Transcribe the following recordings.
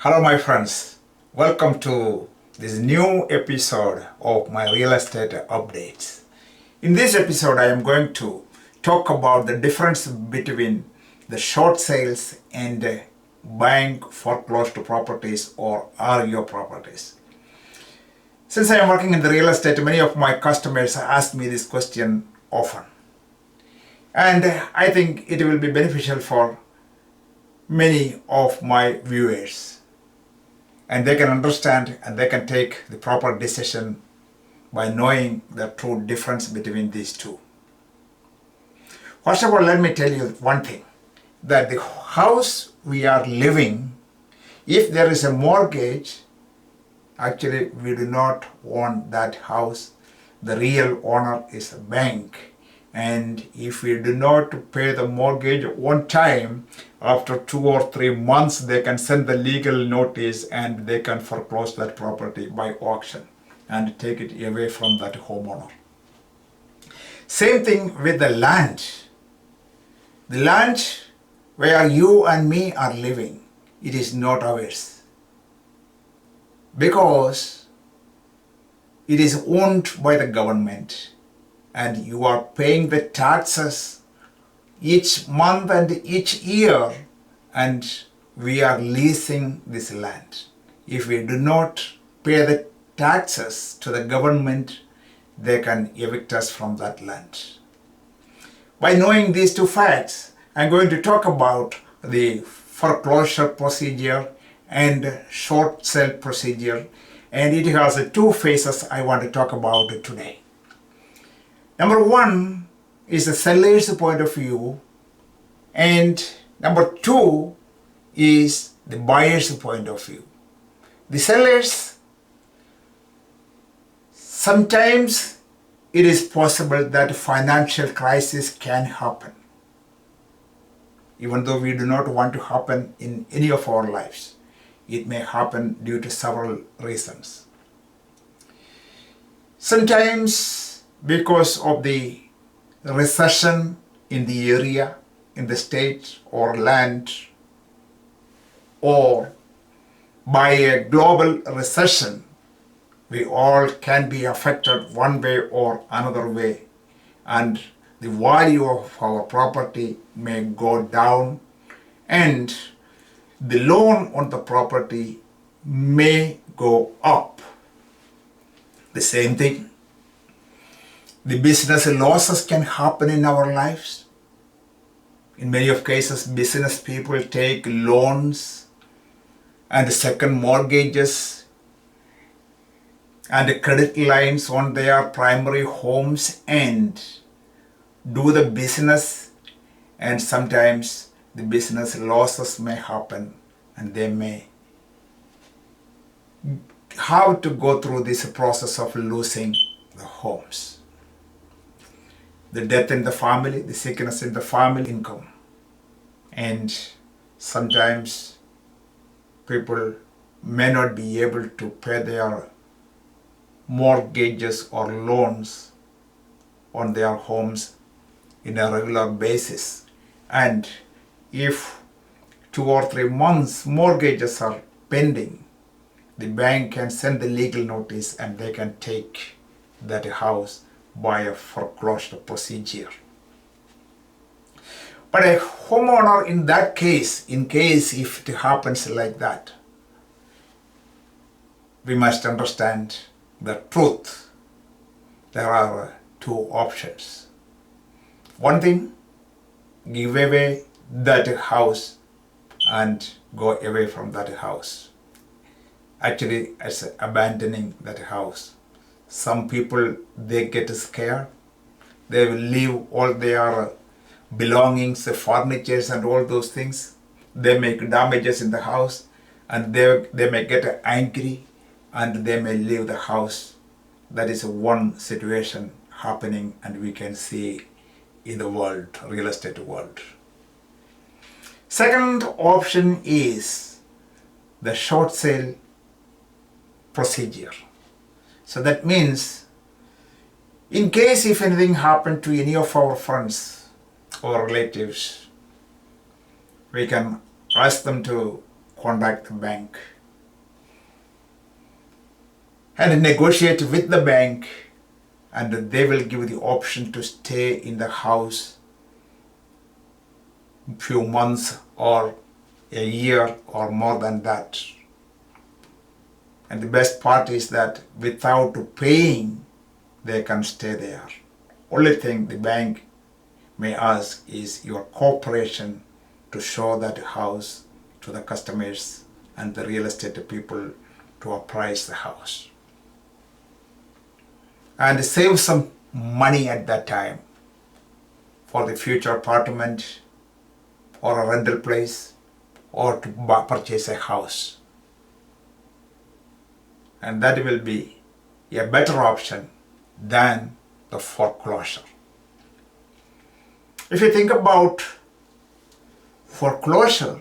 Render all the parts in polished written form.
Hello my friends, welcome to this new episode of my real estate updates. In this episode I am going to talk about the difference between the short sales and bank foreclosed properties or REO properties. Since I am working in the real estate, many of my customers ask me this question often. And I think it will be beneficial for many of my viewers. And they can understand and they can take the proper decision by knowing the true difference between these two. First of all, let me tell you one thing, that the house we are living, if there is a mortgage, actually we do not own that house. The real owner is a bank. And if we do not pay the mortgage on time, after 2 or 3 months, they can send the legal notice and they can foreclose that property by auction and take it away from that homeowner. Same thing with the land. The land where you and me are living, it is not ours, because it is owned by the government. And you are paying the taxes each month and each year, and we are leasing this land. If we do not pay the taxes to the government, they can evict us from that land. By knowing these two facts, I'm going to talk about the foreclosure procedure and short sale procedure, and it has two phases I want to talk about today. Number one is the seller's point of view, and number two is the buyer's point of view. The sellers, sometimes it is possible that financial crisis can happen, even though we do not want to happen in any of our lives. It may happen due to several reasons. Sometimes because of the recession in the area, in the state or land, or by a global recession, we all can be affected one way or another way, and the value of our property may go down and the loan on the property may go up. The same thing, the business losses can happen in our lives. In many of cases, business people take loans and second mortgages and credit lines on their primary homes and do the business, and sometimes the business losses may happen and they may have to go through this process of losing the homes. The death in the family, the sickness in the family, income. And sometimes people may not be able to pay their mortgages or loans on their homes in a regular basis. And if 2 or 3 months mortgages are pending, the bank can send the legal notice and they can take that house by a foreclosure procedure. But a homeowner in that case, in case if it happens like that, we must understand the truth. There are two options. One thing, give away that house and go away from that house. Actually, it's abandoning that house. Some people, they get scared. They will leave all their belongings, furniture and all those things. They make damages in the house and they may get angry and they may leave the house. That is one situation happening and we can see in the world, real estate world. Second option is the short sale procedure. So that means, in case if anything happened to any of our friends or relatives, we can ask them to contact the bank and negotiate with the bank, and they will give the option to stay in the house a few months or a year or more than that. And the best part is that without paying, they can stay there. Only thing the bank may ask is your cooperation to show that house to the customers and the real estate people to appraise the house. And save some money at that time for the future apartment or a rental place or to purchase a house. And that will be a better option than the foreclosure. If you think about foreclosure,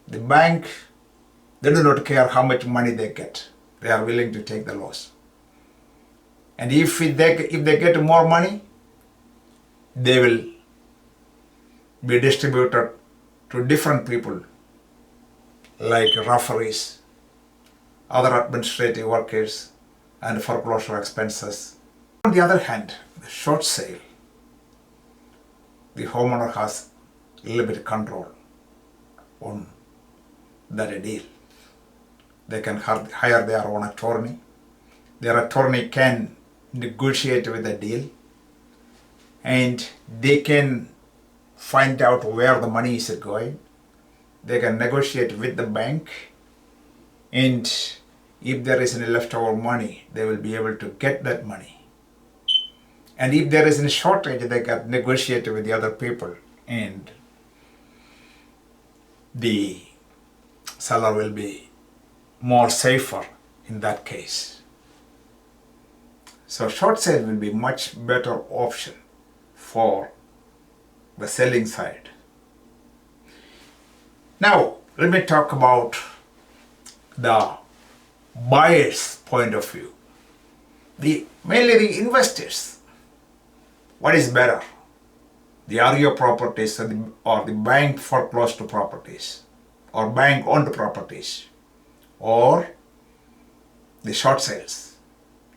the bank, they do not care how much money they get. They are willing to take the loss. And if they get more money, they will be distributed to different people like referees, other administrative workers, and foreclosure expenses. On the other hand, the short sale, the homeowner has a little bit of control on that deal. They can hire their own attorney. Their attorney can negotiate with the deal, and they can find out where the money is going. They can negotiate with the bank, and if there is any leftover money, they will be able to get that money. And if there is any shortage, they can negotiate with the other people, and the seller will be more safer in that case. So short sale will be much better option for the selling side. Now, let me talk about the buyer's point of view. Mainly the investors. What is better? The REO properties or the bank foreclosed properties or bank owned properties or the short sales?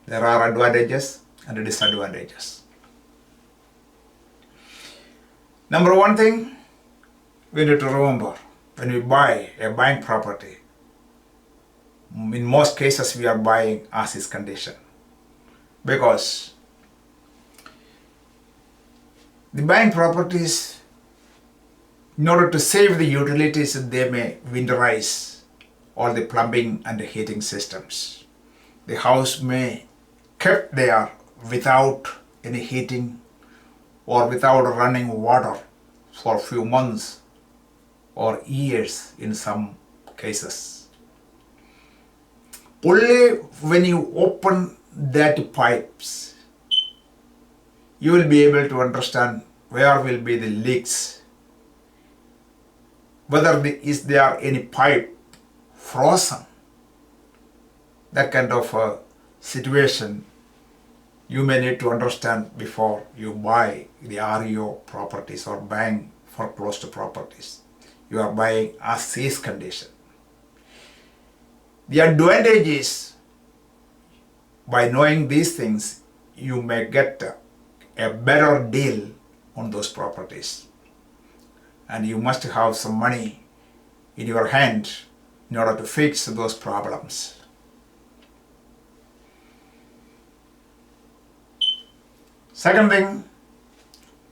There are advantages and disadvantages. Number one thing we need to remember, when we buy a bank property, in most cases we are buying as is condition, because the bank properties, in order to save the utilities, they may winterize all the plumbing and the heating systems. The house may kept there without any heating or without running water for a few months or years in some cases. Only when you open that pipes, you will be able to understand where will be the leaks, whether is there any pipe frozen. That kind of a situation you may need to understand before you buy the REO properties or bank foreclosed properties. You are buying as is condition. The advantage is, by knowing these things, you may get a better deal on those properties. And you must have some money in your hand in order to fix those problems. Second thing,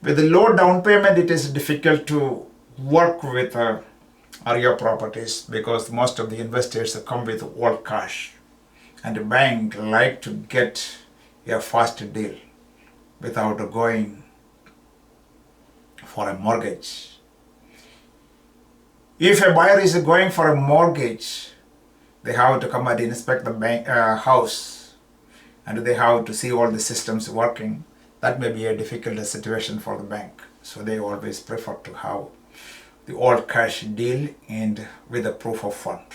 with the low down payment, it is difficult to work with REO properties because most of the investors come with all cash, and the bank like to get a fast deal without going for a mortgage. If a buyer is going for a mortgage, they have to come and inspect the bank house, and they have to see all the systems working. That may be a difficult situation for the bank. So they always prefer to have the all cash deal and with a proof of fund.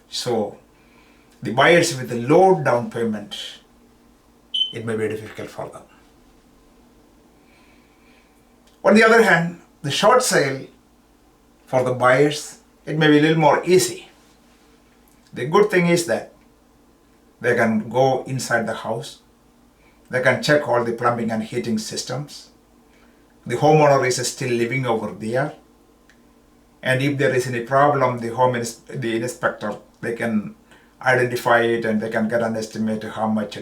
So the buyers with the low down payment, it may be difficult for them. On the other hand, the short sale for the buyers, it may be a little more easy. The good thing is that They can go inside the house. They can check all the plumbing and heating systems. The homeowner is still living over there. And if there is any problem, the inspector, they can identify it and they can get an estimate of how much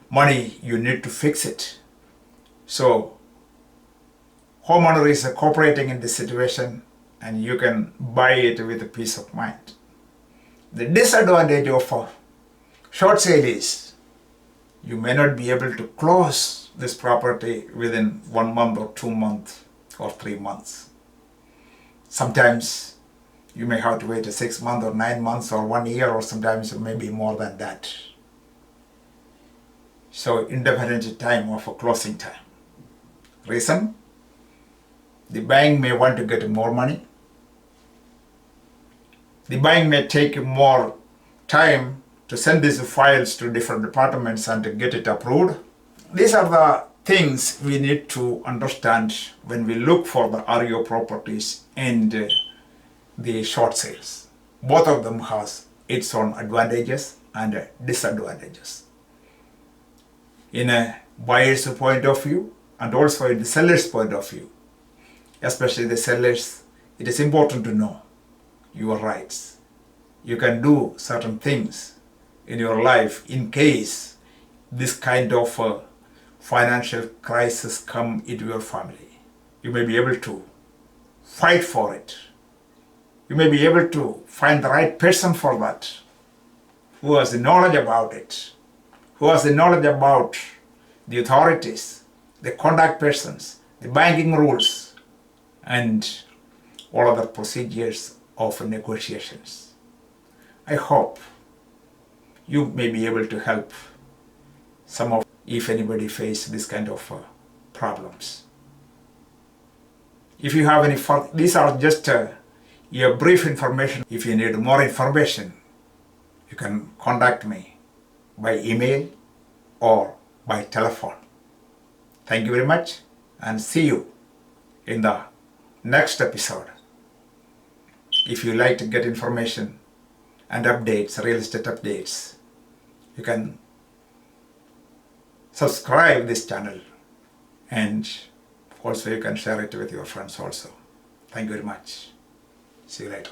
money you need to fix it. So homeowner is cooperating in this situation and you can buy it with a peace of mind. The disadvantage of a short sale is you may not be able to close this property within 1 month or 2 months or 3 months. Sometimes you may have to wait 6 months or 9 months or 1 year, or sometimes maybe more than that. So indefinite time of a closing time. Reason? The bank may want to get more money. The bank may take more time to send these files to different departments and to get it approved. These are the things we need to understand when we look for the REO properties and the short sales. Both of them has its own advantages and disadvantages. In a buyer's point of view and also in the seller's point of view, especially the sellers, it is important to know your rights. You can do certain things in your life in case this kind of financial crisis come into your family. You may be able to fight for it. You may be able to find the right person for that, who has the knowledge about it, who has the knowledge about the authorities, the contact persons, the banking rules, and all other procedures of negotiations. I hope you may be able to help some of, if anybody face this kind of problems. If you have any, these are just your brief information. If you need more information, you can contact me by email or by telephone. Thank you very much and see you in the next episode. If you like to get information and updates, real estate updates, you can subscribe this channel and also you can share it with your friends also. Thank you very much. See you later.